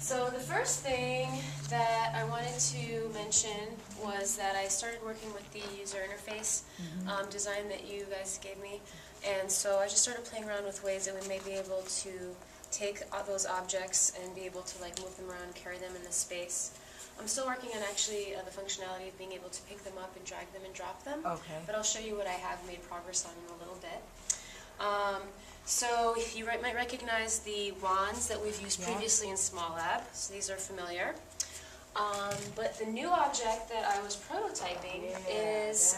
So the first thing that I wanted to mention was that I started working with the user interface design that you guys gave me. And so I just started playing around with ways that we may be able to take those objects and be able to like move them around and carry them in the space. I'm still working on actually the functionality of being able to pick them up and drag them and drop them. Okay. But I'll show you what I have made progress on in a little bit. So you might recognize the wands that we've used previously in SMALLab. So these are familiar. But the new object that I was prototyping is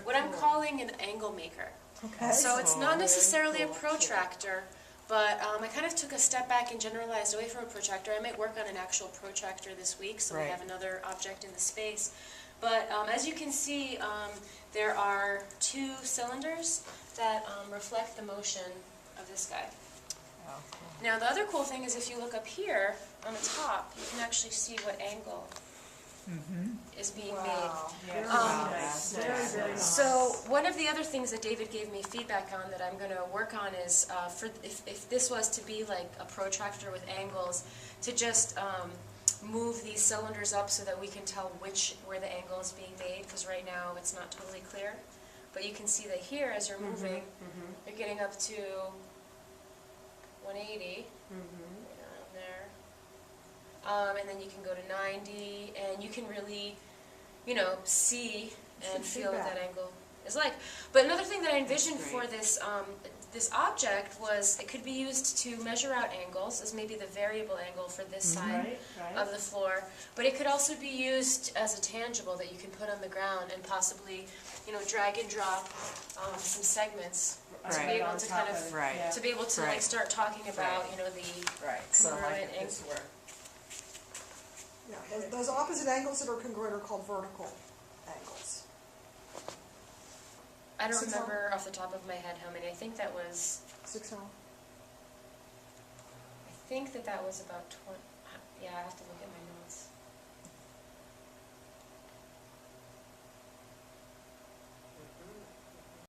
what I'm calling an angle maker. Okay. So it's not necessarily a protractor, but I kind of took a step back and generalized away from a protractor. I might work on an actual protractor this week, so we have another object in the space. But as you can see, there are two cylinders that reflect the motion of this guy. Oh, cool. Now the other cool thing is if you look up here on the top, you can actually see what angle is being made. Very, very nice. So one of the other things that David gave me feedback on that I'm going to work on is if this was to be like a protractor with angles, to just move these cylinders up so that we can tell where the angle is being made, because right now it's not totally clear. But you can see that here, as you're moving, you're getting up to 180, right around there. And then you can go to 90, and you can really, see and feel what that angle is like. But another thing that I envisioned for this this object was it could be used to measure out angles as maybe the variable angle for this side of the floor, but it could also be used as a tangible that you can put on the ground and possibly, drag and drop some segments to be able to kind of to be able to like start talking about the congruent angles. Yeah, those opposite angles that are congruent are called vertical angles. I don't remember off the top of my head how many. I think that was 6L. I think that was about 20. Yeah, I have to look